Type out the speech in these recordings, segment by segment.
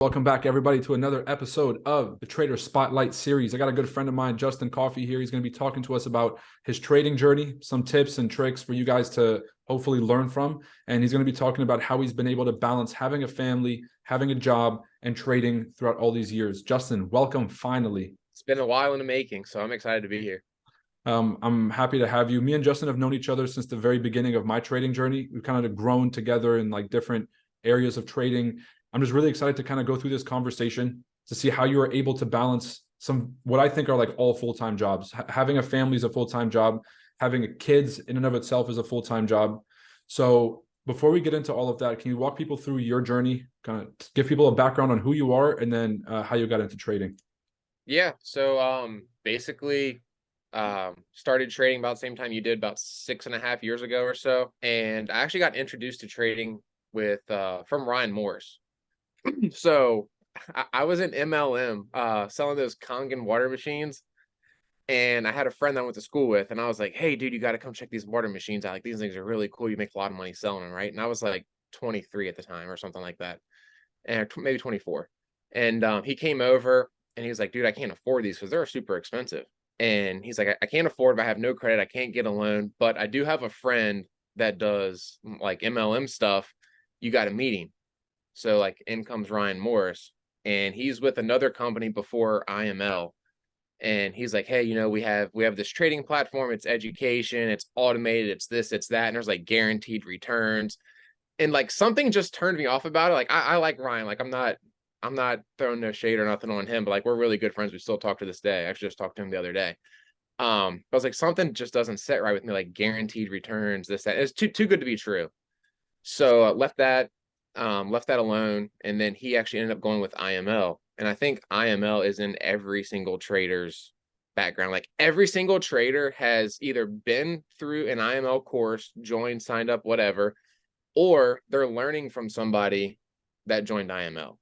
Welcome back, everybody, to another episode of the Trader Spotlight series. I got a good friend of mine, Justin Coffey, here. He's going to be talking to us about his trading journey, some tips and tricks for you guys to hopefully learn from. And he's going to be talking about how he's been able to balance having a family, having a job, and trading throughout all these years. Justin, welcome finally. It's been a while in the making, so I'm excited to be here. I'm happy to have you. Me and Justin have known each other since the very beginning of my trading journey. We've kind of grown together in like different areas of trading. I'm just really excited to kind of go through this conversation to see how you are able to balance some what I think are like all full-time jobs. Having a family is a full-time job. Having kids in and of itself is a full-time job. So before we get into all of that, can you walk people through your journey, kind of give people a background on who you are and then how you got into trading? Yeah, so basically started trading about the same time you did, about 6.5 years ago or so. And I actually got introduced to trading with from Ryan Morris. So I was in MLM selling those Kangen water machines. And I had a friend that I went to school with, and I was like, hey, dude, you got to come check these water machines out. Like, these things are really cool. You make a lot of money selling them, right? And I was like 23 at the time or something like that, and maybe 24. And he came over and he was like, dude, I can't afford these because they're super expensive. And he's like, I can't afford them. I have no credit. I can't get a loan, but I do have a friend that does like MLM stuff. You got a meeting. So like in comes Ryan Morris, and he's with another company before IML. And he's like, hey, we have this trading platform. It's education. It's automated. It's this, it's that. And there's like guaranteed returns. And like something just turned me off about it. Like I like Ryan. Like I'm not throwing no shade or nothing on him, but like we're really good friends. We still talk to this day. I actually just talked to him the other day. I was like, something just doesn't sit right with me, like guaranteed returns, this, that. It's too good to be true. So left that alone. And then he actually ended up going with IML. And I think IML is in every single trader's background. Like every single trader has either been through an IML course, joined, signed up, whatever, or they're learning from somebody that joined IML.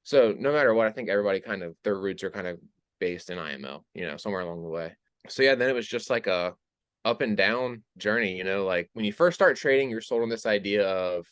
So no matter what, I think everybody kind of, their roots are kind of based in IML, somewhere along the way. So yeah, then it was just like a up and down journey, like when you first start trading, you're sold on this idea of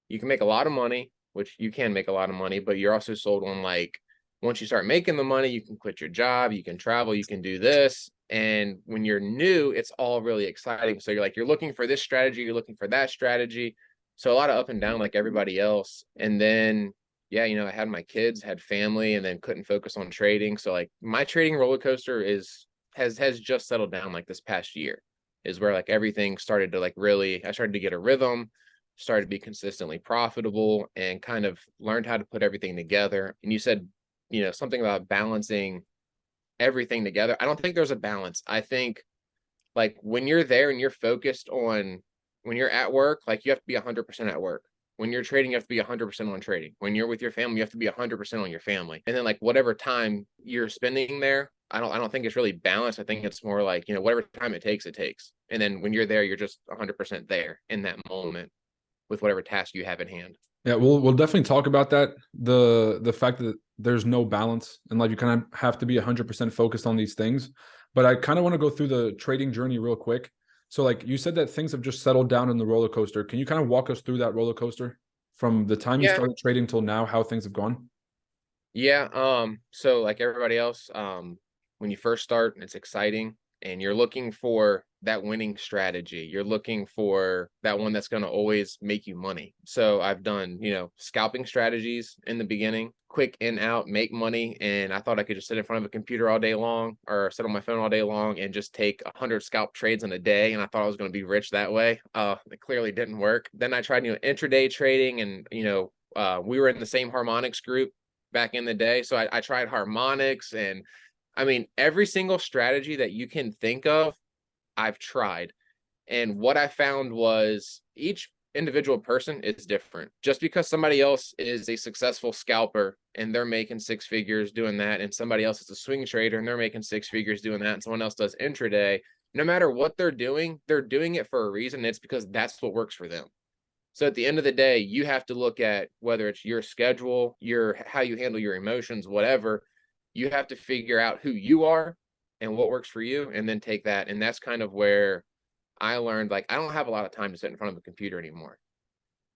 you can make a lot of money, which you can make a lot of money, but you're also sold on like, once you start making the money, you can quit your job, you can travel, you can do this. And when you're new, it's all really exciting. So you're looking for this strategy, you're looking for that strategy. So a lot of up and down like everybody else. And then yeah, I had my kids, had family, and then couldn't focus on trading. So like my trading roller coaster has just settled down like this past year is where like everything started to like really, I started to get a rhythm, started to be consistently profitable, and kind of learned how to put everything together. And you said, something about balancing everything together. I don't think there's a balance. I think like when you're there and you're focused on, when you're at work, like you have to be 100% at work. When you're trading, you have to be 100% on trading. When you're with your family, you have to be 100% on your family. And then like whatever time you're spending there, I don't think it's really balanced. I think it's more like, whatever time it takes, it takes. And then when you're there, you're just 100% there in that moment with whatever task you have at hand. Yeah, we'll definitely talk about that. The fact that there's no balance and like you kind of have to be 100% focused on these things. But I kind of want to go through the trading journey real quick. So like you said that things have just settled down in the roller coaster. Can you kind of walk us through that roller coaster from the time you Yeah. started trading till now, how things have gone? Yeah. So like everybody else, when you first start, it's exciting and you're looking for that winning strategy. You're looking for that one that's going to always make you money. So I've done, scalping strategies in the beginning, quick in out, make money. And I thought I could just sit in front of a computer all day long or sit on my phone all day long and just take 100 scalp trades in a day. And I thought I was going to be rich that way. It clearly didn't work. Then I tried, intraday trading, and, we were in the same harmonics group back in the day. So I tried harmonics, and I mean, every single strategy that you can think of, I've tried. And what I found was each individual person is different. Just because somebody else is a successful scalper and they're making six figures doing that, and somebody else is a swing trader and they're making six figures doing that, and someone else does intraday, no matter what they're doing it for a reason. It's because that's what works for them. So at the end of the day, you have to look at whether it's your schedule, how you handle your emotions, whatever. You have to figure out who you are and what works for you, and then take that. And that's kind of where I learned, like, I don't have a lot of time to sit in front of a computer anymore.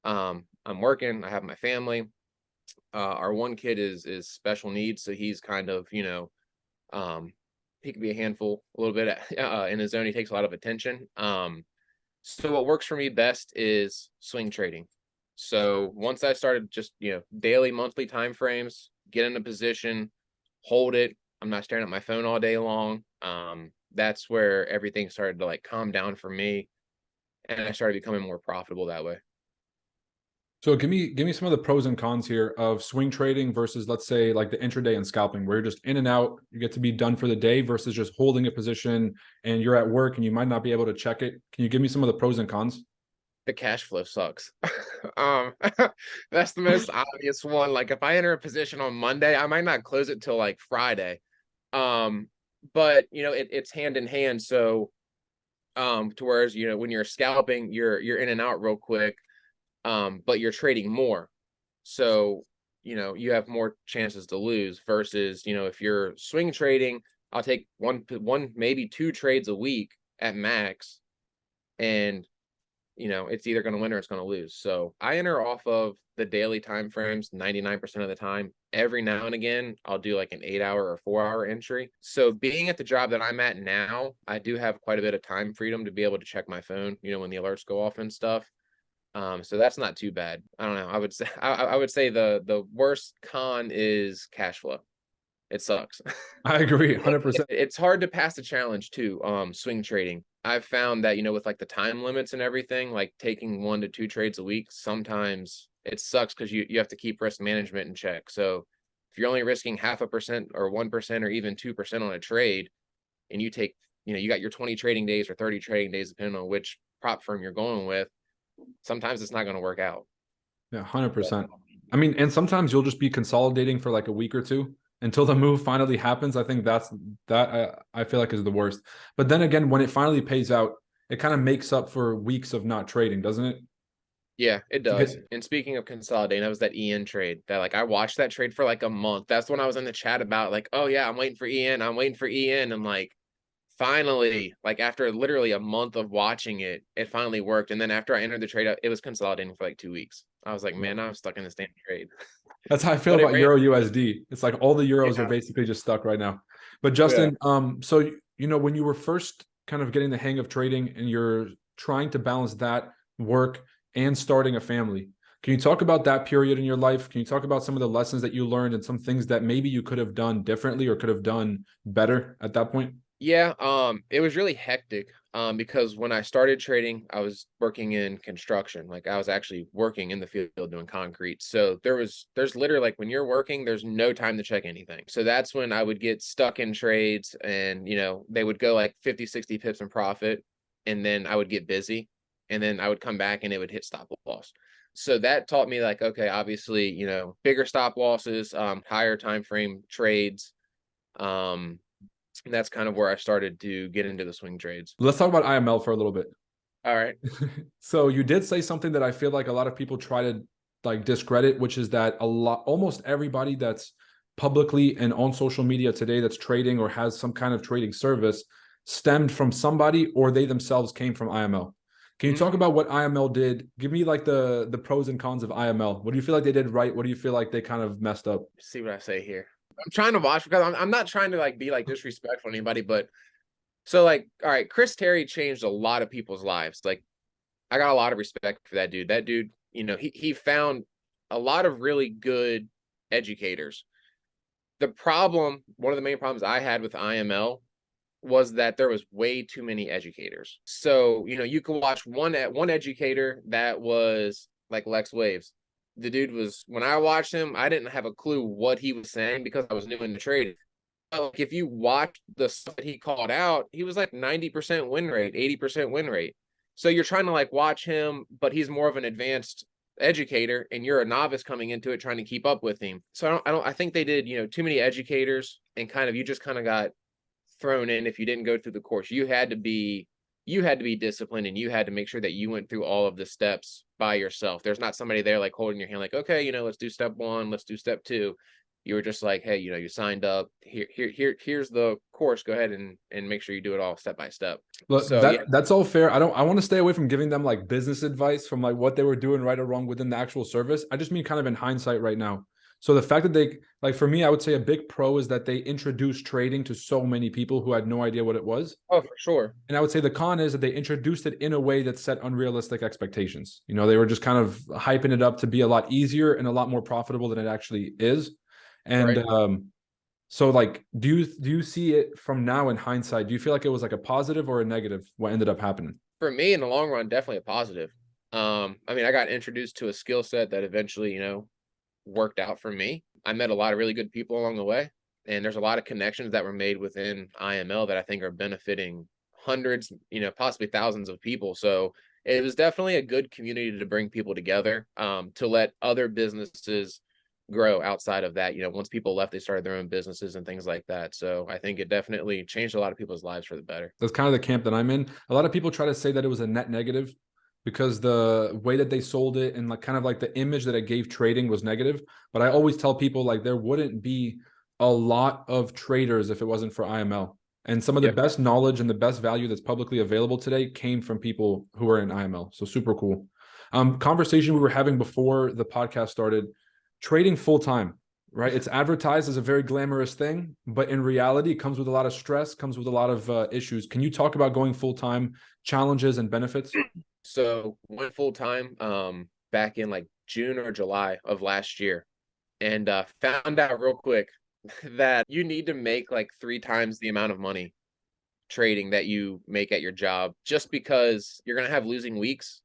I'm working, I have my family. Our one kid is special needs, so he's kind of, he can be a handful a little bit in his zone. He takes a lot of attention. So what works for me best is swing trading. So once I started just, daily, monthly time frames, get in a position, hold it. I'm not staring at my phone all day long. That's where everything started to like calm down for me, and I started becoming more profitable that way. So give me some of the pros and cons here of swing trading versus, let's say, like the intraday and scalping, where you're just in and out, you get to be done for the day versus just holding a position and you're at work and you might not be able to check it. Can you give me some of the pros and cons? The cash flow sucks. um that's the most obvious one. Like if I enter a position on Monday, I might not close it till like Friday. Um, but it's hand in hand. So to whereas when you're scalping, you're in and out real quick, but you're trading more. So you have more chances to lose versus if you're swing trading, I'll take one maybe two trades a week at max, and it's either going to win or it's going to lose. So I enter off of the daily time frames 99% of the time. Every now and again, I'll do like an 8-hour or 4-hour entry. So being at the job that I'm at now, I do have quite a bit of time freedom to be able to check my phone, when the alerts go off and stuff. So that's not too bad. I don't know. I would say I would say the worst con is cash flow. It sucks. I agree 100%. It's hard to pass the challenge too. Swing trading. I've found that, with like the time limits and everything, like taking 1 to 2 trades a week, sometimes it sucks because you have to keep risk management in check. So if you're only risking 0.5% or 1% or even 2% on a trade, and you take, you got your 20 trading days or 30 trading days, depending on which prop firm you're going with, sometimes it's not going to work out. Yeah, 100%. I mean, and sometimes you'll just be consolidating for like a week or two until the move finally happens. I think I feel like is the worst. But then again, when it finally pays out, it kind of makes up for weeks of not trading, doesn't it? Yeah, it does. And speaking of consolidating, that was that EN trade that like I watched that trade for like a month. That's when I was in the chat about like, oh yeah, I'm waiting for EN. I'm waiting for EN. And like finally, like after literally a month of watching it, it finally worked. And then after I entered the trade, it was consolidating for like 2 weeks. I was like, man, I'm stuck in this damn trade. That's how I feel But it about ran. Euro USD. It's like all the euros are Yeah. basically just stuck right now. But Yeah. Justin, so when you were first kind of getting the hang of trading and you're trying to balance that work and starting a family, can you talk about that period in your life? Can you talk about some of the lessons that you learned and some things that maybe you could have done differently or could have done better at that point? Yeah, it was really hectic, because when I started trading, I was working in construction. Like I was actually working in the field doing concrete. So there's literally like when you're working, there's no time to check anything. So that's when I would get stuck in trades and, they would go like 50, 60 pips in profit, and then I would get busy, and then I would come back and it would hit stop loss. So that taught me like, okay, obviously, bigger stop losses, higher time frame trades. And that's kind of where I started to get into the swing trades. Let's talk about IML for a little bit. All right. So you did say something that I feel like a lot of people try to like discredit, which is that almost everybody that's publicly and on social media today that's trading or has some kind of trading service stemmed from somebody or they themselves came from IML. Can you talk about what IML did? Give me like the pros and cons of IML. What do you feel like they did right? What do you feel like they kind of messed up? Let's see what I say here. I'm trying to watch because I'm not trying to like be like disrespectful to anybody, but so like, all right, Chris Terry changed a lot of people's lives. Like I got a lot of respect for that dude. That dude, he found a lot of really good educators. One of the main problems I had with IML was that there was way too many educators. So, you could watch one educator that was like Lex Waves. The dude was, when I watched him, I didn't have a clue what he was saying because I was new in the trade. But like if you watch the stuff that he called out, he was like 90% win rate, 80% win rate. So you're trying to like watch him, but he's more of an advanced educator and you're a novice coming into it trying to keep up with him. So I think they did, too many educators, and you just kind of got thrown in. If you didn't go through the course, you had to be disciplined, and you had to make sure that you went through all of the steps by yourself. There's not somebody there like holding your hand like, okay, let's do step 1, let's do step 2. You were just like, hey, you signed up, here's the course, go ahead and make sure you do it all step by step. Look, So yeah. that's all fair. I want to stay away from giving them like business advice from like what they were doing right or wrong within the actual service. I just mean kind of in hindsight right now. So the fact that they, like for me, I would say a big pro is that they introduced trading to so many people who had no idea what it was. Oh, for sure. And I would say the con is that they introduced it in a way that set unrealistic expectations. They were just kind of hyping it up to be a lot easier and a lot more profitable than it actually is. And Right. so like, do you see it from now in hindsight? Do you feel like it was like a positive or a negative, what ended up happening? For me, in the long run, definitely a positive. I mean, I got introduced to a skill set that eventually, worked out for me. I met a lot of really good people along the way, and there's a lot of connections that were made within IML that I think are benefiting hundreds, possibly thousands of people. So it was definitely a good community to bring people together, to let other businesses grow outside of that. Once people left, they started their own businesses and things like that. So I think it definitely changed a lot of people's lives for the better. That's kind of the camp that I'm in. A lot of people try to say that it was a net negative because the way that they sold it and like kind of like the image that it gave trading was negative. But I always tell people like there wouldn't be a lot of traders if it wasn't for IML. And some of the Yep. best knowledge and the best value that's publicly available today came from people who are in IML. So super cool. Conversation we were having before the podcast started, trading full time, right? It's advertised as a very glamorous thing, but in reality, it comes with a lot of stress, comes with a lot of issues. Can you talk about going full time, challenges and benefits? So went full time back in like June or July of last year, and found out real quick that you need to make like 3 times the amount of money trading that you make at your job, just because you're gonna have losing weeks.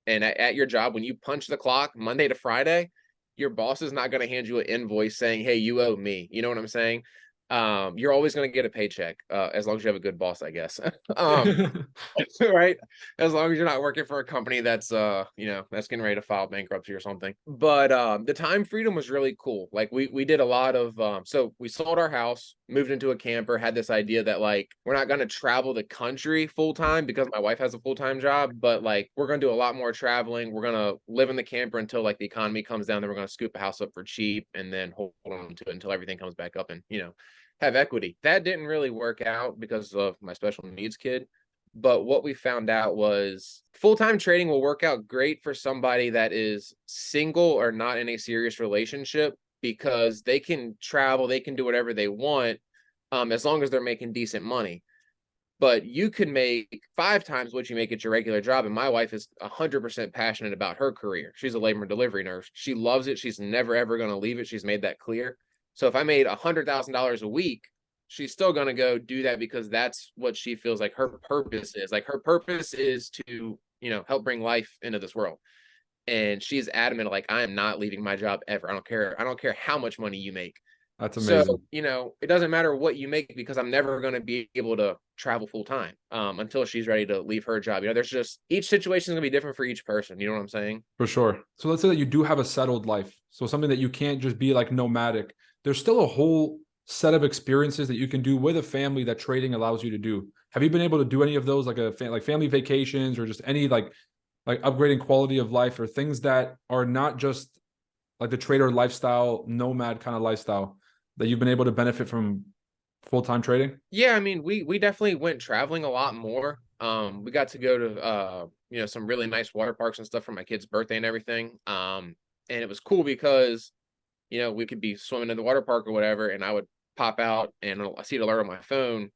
And at your job, when you punch the clock Monday to Friday, your boss is not gonna hand you an invoice saying, "Hey, you owe me." You know what I'm saying? You're always gonna get a paycheck, as long as you have a good boss, I guess. um, right? As long as you're not working for a company that's that's getting ready to file bankruptcy or something. But the time freedom was really cool. Like we did a lot of so we sold our house, moved into a camper, had this idea that like we're not gonna travel the country full time because my wife has a full-time job, but like we're gonna do a lot more traveling. We're gonna live in the camper until like the economy comes down, then we're gonna scoop a house up for cheap and then hold on to it until everything comes back up and have equity. That didn't really work out because of my special needs kid. But what we found out was full-time trading will work out great for somebody that is single or not in a serious relationship, because they can travel, they can do whatever they want, as long as they're making decent money. But you could make 5 times what you make at your regular job. And my wife is 100% passionate about her career. She's a labor and delivery nurse. She loves it. She's never, ever going to leave it. She's made that clear. So if I made $100,000 a week, she's still going to go do that because that's what she feels like her purpose is. Like her purpose is to, help bring life into this world. And she's adamant, like, I am not leaving my job ever. I don't care. I don't care how much money you make. That's So, amazing. it doesn't matter what you make because I'm never going to be able to travel full time until she's ready to leave her job. There's just each situation is going to be different for each person. You know what I'm saying? For sure. So let's say that you do have a settled life. So something that you can't just be like nomadic. There's still a whole set of experiences that you can do with a family that trading allows you to do. Have you been able to do any of those, like like family vacations or just any like upgrading quality of life or things that are not just like the trader lifestyle, nomad kind of lifestyle that you've been able to benefit from full-time trading? Yeah, I mean, we definitely went traveling a lot more. We got to go to some really nice water parks and stuff for my kid's birthday and everything. And it was cool because we could be swimming in the water park or whatever, and I would pop out and I see the alert on my phone,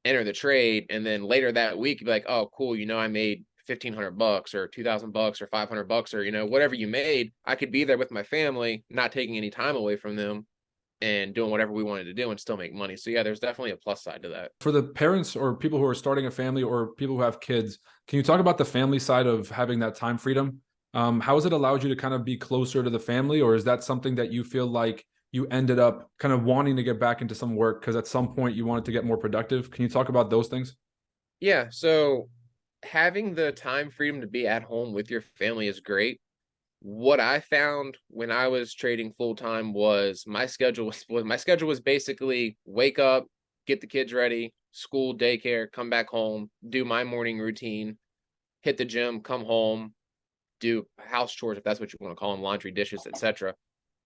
enter the trade, and then later that week be like, oh, cool, I made $1,500 or $2,000 or $500 or whatever you made. I could be there with my family, not taking any time away from them, and doing whatever we wanted to do and still make money. So yeah, there's definitely a plus side to that. For the parents or people who are starting a family or people who have kids, can you talk about the family side of having that time freedom? How has it allowed you to kind of be closer to the family, or is that something that you feel like you ended up kind of wanting to get back into some work because at some point you wanted to get more productive? Can you talk about those things? Yeah, so having the time freedom to be at home with your family is great. What I found when I was trading full time was my schedule was basically wake up, get the kids ready, school, daycare, come back home, do my morning routine, hit the gym, come home, do house chores if that's what you want to call them, laundry, dishes, etc.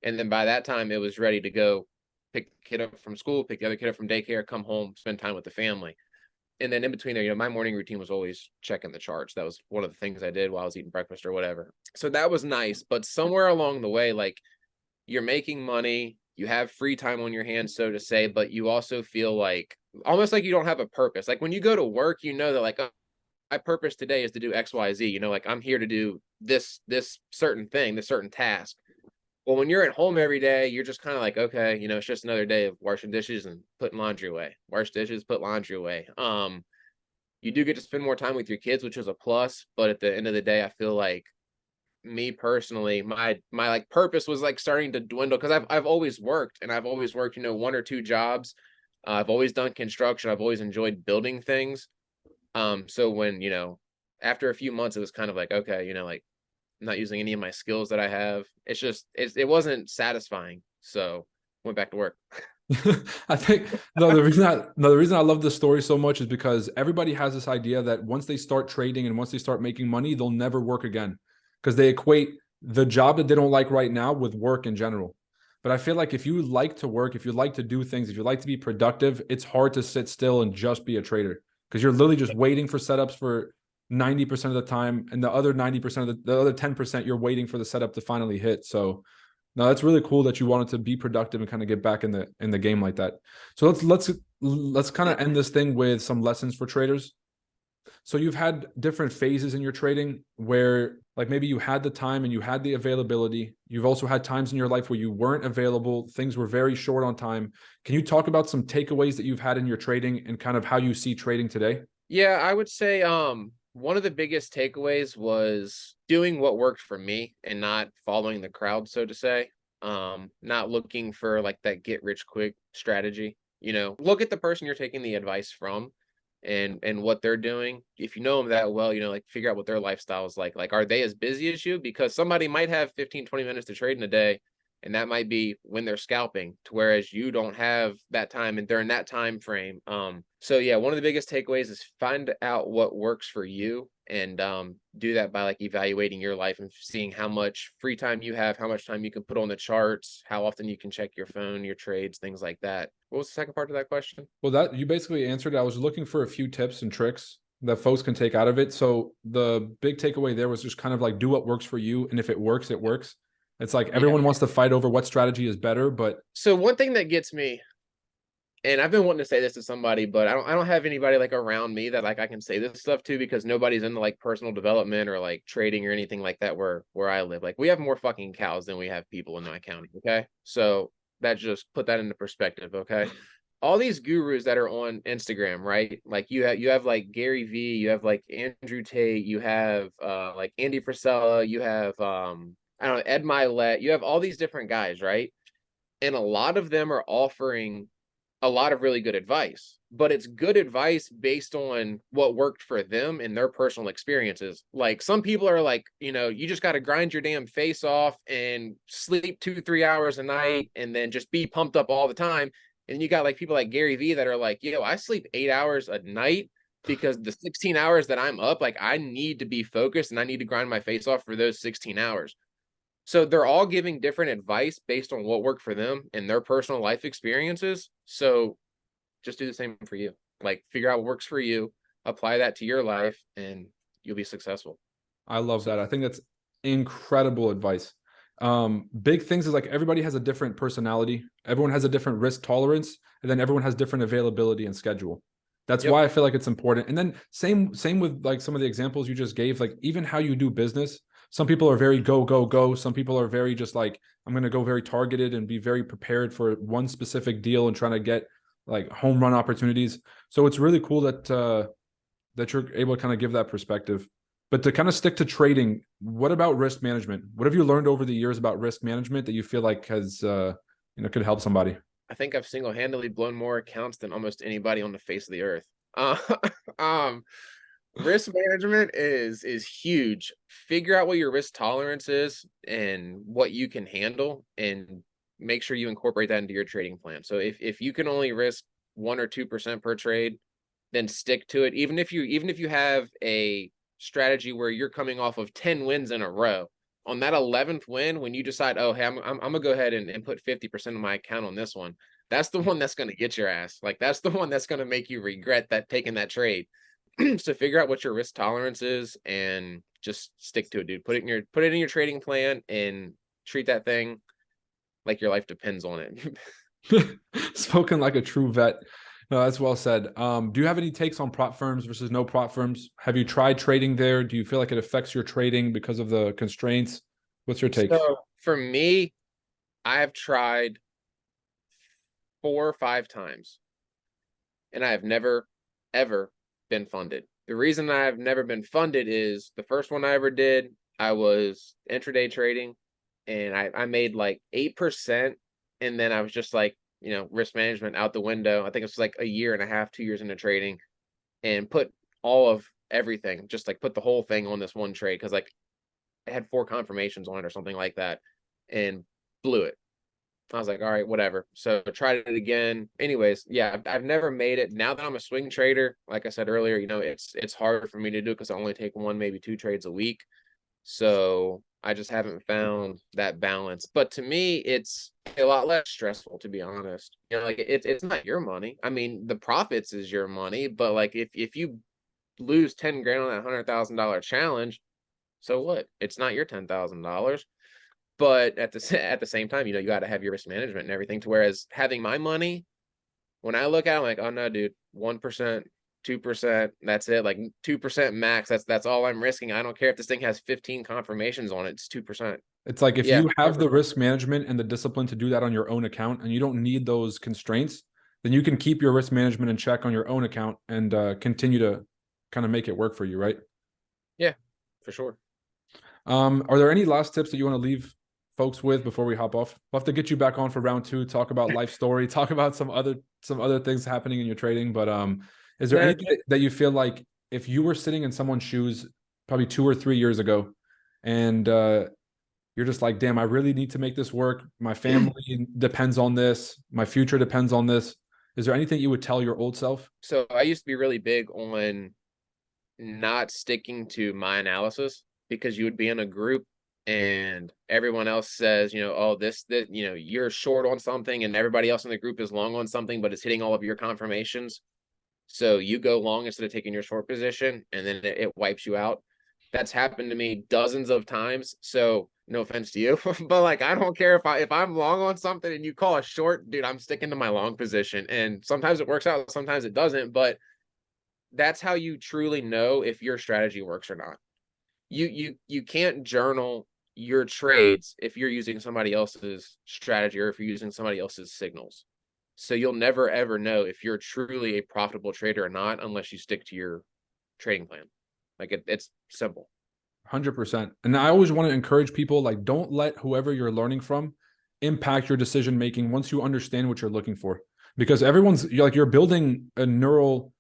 And then by that time it was ready to go pick the kid up from school, pick the other kid up from daycare, come home, spend time with the family. And then in between there, my morning routine was always checking the charts. That was one of the things I did while I was eating breakfast or whatever. So that was nice. But somewhere along the way, like you're making money, you have free time on your hands, so to say, but you also feel like almost like you don't have a purpose. Like when you go to work, you know that like, oh, my purpose today is to do XYZ, you know, like I'm here to do this certain thing, this certain task. Well, when you're at home every day, you're just kind of like, okay, you know, it's just another day of washing dishes and putting laundry away. Wash dishes, put laundry away. You do get to spend more time with your kids, which is a plus, but at the end of the day, I feel like me personally, my like purpose was like starting to dwindle because I've always worked, and I've always worked, you know, one or two jobs. I've always done construction. I've always enjoyed building things. So when, you know, after a few months, it was kind of like, okay, you know, like I'm not using any of my skills that I have. It's just it wasn't satisfying. So went back to work. I think the reason I love this story so much is because everybody has this idea that once they start trading and once they start making money, they'll never work again because they equate the job that they don't like right now with work in general. But I feel like if you like to work, if you like to do things, if you like to be productive, it's hard to sit still and just be a trader because you're literally just waiting for setups for 90% of the time, and the other 90% of the other 10% you're waiting for the setup to finally hit. So no, that's really cool that you wanted to be productive and kind of get back in the game like that. So let's kind of end this thing with some lessons for traders. So you've had different phases in your trading where like maybe you had the time and you had the availability. You've also had times in your life where you weren't available. Things were very short on time. Can you talk about some takeaways that you've had in your trading and kind of how you see trading today? Yeah, I would say one of the biggest takeaways was doing what worked for me and not following the crowd, so to say. Not looking for like that get rich quick strategy. You know, look at the person you're taking the advice from and what they're doing. If you know them that well, you know, like figure out what their lifestyle is like. Like, are they as busy as you? Because somebody might have 15, 20 minutes to trade in a day, and that might be when they're scalping, to whereas you don't have that time and during that time frame. So yeah, one of the biggest takeaways is find out what works for you, and do that by like evaluating your life and seeing how much free time you have, how much time you can put on the charts, how often you can check your phone, your trades, things like that. What was the second part of that question? Well, that you basically answered. I was looking for a few tips and tricks that folks can take out of it. So the big takeaway there was just kind of like do what works for you, and if it works, it works. It's like Yeah. everyone wants to fight over what strategy is better, but So one thing that gets me, and I've been wanting to say this to somebody, but I don't have anybody like around me that like I can say this stuff to, because nobody's into like personal development or like trading or anything like that where I live. Like we have more fucking cows than we have people in my county. Okay. So that just put that into perspective. Okay. All these gurus that are on Instagram, right? Like you have like Gary V, you have like Andrew Tate, you have like Andy Frisella, you have I don't know, Ed Milet, you have all these different guys, right? And a lot of them are offering a lot of really good advice, but it's good advice based on what worked for them and their personal experiences. Like some people are like, you know, you just got to grind your damn face off and sleep 2, 3 hours a night and then just be pumped up all the time. And you got like people like Gary Vee that are like, yo, I sleep 8 hours a night because the 16 hours that I'm up, like I need to be focused and I need to grind my face off for those 16 hours. So they're all giving different advice based on what worked for them and their personal life experiences. So just do the same for you. Like figure out what works for you, apply that to your life, and you'll be successful. I love So that. I think that's incredible advice. Big things is like everybody has a different personality, everyone has a different risk tolerance, and then everyone has different availability and schedule. That's yep. why I feel like it's important. And then same with like some of the examples you just gave, like even how you do business. Some people are very go, go, go. Some people are very just like, I'm going to go very targeted and be very prepared for one specific deal and trying to get like home run opportunities. So it's really cool that you're able to kind of give that perspective. But to kind of stick to trading, what about risk management? What have you learned over the years about risk management that you feel like has could help somebody? I think I've single-handedly blown more accounts than almost anybody on the face of the earth. Uh, um, risk management is huge. Figure out what your risk tolerance is and what you can handle, and make sure you incorporate that into your trading plan. So if you can only risk 1 or 2% per trade, then stick to it. Even if you have a strategy where you're coming off of 10 wins in a row, on that 11th win, when you decide, oh, hey, I'm gonna go ahead and put 50% of my account on this one, that's the one that's gonna get your ass. Like that's the one that's gonna make you regret that taking that trade. So figure out what your risk tolerance is and just stick to it, dude. Put it in your trading plan and treat that thing like your life depends on it. Spoken like a true vet. No, that's well said. Do you have any takes on prop firms versus no prop firms? Have you tried trading there? Do you feel like it affects your trading because of the constraints? What's your take? So for me, I have tried 4 or 5 times, and I have never, ever been funded. The reason I've never been funded is the first one I ever did, I was intraday trading, and I made like 8%, and then I was just like, risk management out the window. I think it was like a year and a half, 2 years into trading, and put all of everything, just like put the whole thing on this one trade because like it had 4 confirmations on it or something like that, and blew it. I was like, all right, whatever. So tried it again. Anyways, yeah, I've never made it. Now that I'm a swing trader, like I said earlier, it's harder for me to do because I only take 1, maybe 2 trades a week. So I just haven't found that balance. But to me, it's a lot less stressful, to be honest. Like it's not your money. I mean, the profits is your money, but like if you lose 10 grand on that $100,000 challenge, so what? It's not your $10,000. But at the same time, you got to have your risk management and everything. To whereas having my money, when I look at it, I'm like, oh no, dude, 1%, 2%, that's it. Like 2% max. That's all I'm risking. I don't care if this thing has 15 confirmations on it. It's 2%. It's like if Yeah, you have the never. risk management and the discipline to do that on your own account and you don't need those constraints, then you can keep your risk management in check on your own account and continue to kind of make it work for you, right? Yeah, for sure. Are there any last tips that you want to leave folks with before we hop off? We'll have to get you back on for round 2, talk about life story, talk about some other things happening in your trading. But is there No, anything that you feel like if you were sitting in someone's shoes probably 2 or 3 years ago and you're just like, damn, I really need to make this work. My family depends on this. My future depends on this. Is there anything you would tell your old self? so I used to be really big on not sticking to my analysis because you would be in a group and everyone else says, oh, this, you're short on something and everybody else in the group is long on something, but it's hitting all of your confirmations. So you go long instead of taking your short position and then it wipes you out. That's happened to me dozens of times. So no offense to you, but like, I don't care if I'm long on something and you call a short, dude, I'm sticking to my long position. And sometimes it works out, sometimes it doesn't, but that's how you truly know if your strategy works or not. You can't journal your trades if you're using somebody else's strategy or if you're using somebody else's signals. So you'll never ever know if you're truly a profitable trader or not unless you stick to your trading plan. Like it's simple. 100%. And I always want to encourage people, like, don't let whoever you're learning from impact your decision making once you understand what you're looking for. Because you're building a neural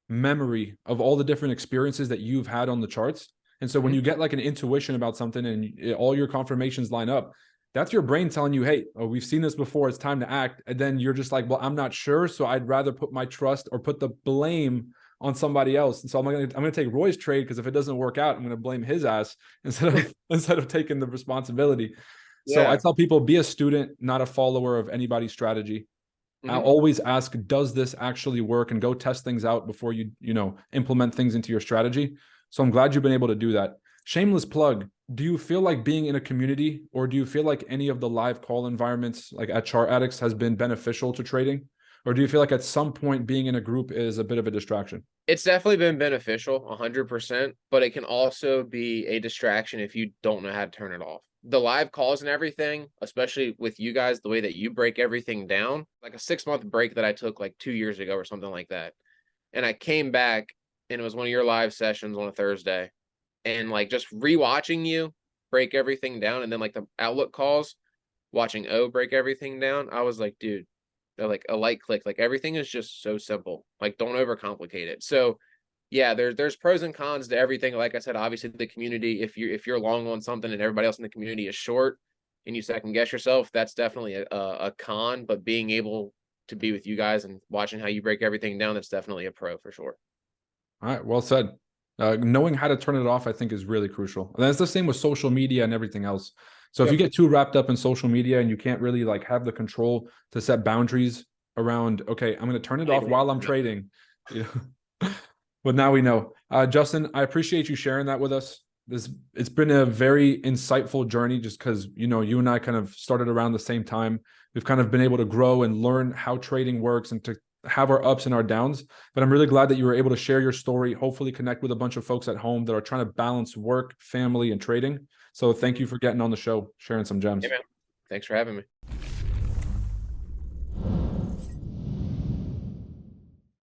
memory of all the different experiences that you've had on the charts. And so when you get like an intuition about something and all your confirmations line up, that's your brain telling you, hey, oh, we've seen this before, it's time to act. And then you're just like, well, I'm not sure, so I'd rather put my trust or put the blame on somebody else. And so I'm gonna take Roy's trade because if it doesn't work out, I'm gonna blame his ass instead of taking the responsibility. So I Yeah. tell people, be a student, not a follower of anybody's strategy. I'll always ask, does this actually work? And go test things out before you implement things into your strategy. So I'm glad you've been able to do that. Shameless plug. Do you feel like being in a community, or do you feel like any of the live call environments like at ChartAddicts has been beneficial to trading? Or do you feel like at some point being in a group is a bit of a distraction? It's definitely been beneficial 100%, but it can also be a distraction if you don't know how to turn it off. The live calls and everything, especially with you guys, the way that you break everything down, like a 6-month break that I took like 2 years ago or something like that. And I came back and it was one of your live sessions on a Thursday, and like just rewatching you break everything down, and then like the outlook calls, watching O break everything down, I was like, dude, they're like a light click. Like everything is just so simple. Like don't overcomplicate it. So yeah, there's pros and cons to everything. Like I said, obviously the community, if you're long on something and everybody else in the community is short and you second guess yourself, that's definitely a con. But being able to be with you guys and watching how you break everything down, that's definitely a pro for sure. All right, well said. Knowing how to turn it off, I think, is really crucial. And that's the same with social media and everything else. So if you Yep. get too wrapped up in social media and you can't really like have the control to set boundaries around, okay, I'm going to turn it off while I'm trading. But now we know. Justin, I appreciate you sharing that with us. it's been a very insightful journey, just because, you know, you and I kind of started around the same time. We've kind of been able to grow and learn how trading works and to have our ups and our downs. But I'm really glad that you were able to share your story, hopefully connect with a bunch of folks at home that are trying to balance work, family, and trading. So thank you for getting on the show, sharing some gems. Hey, man. Thanks for having me.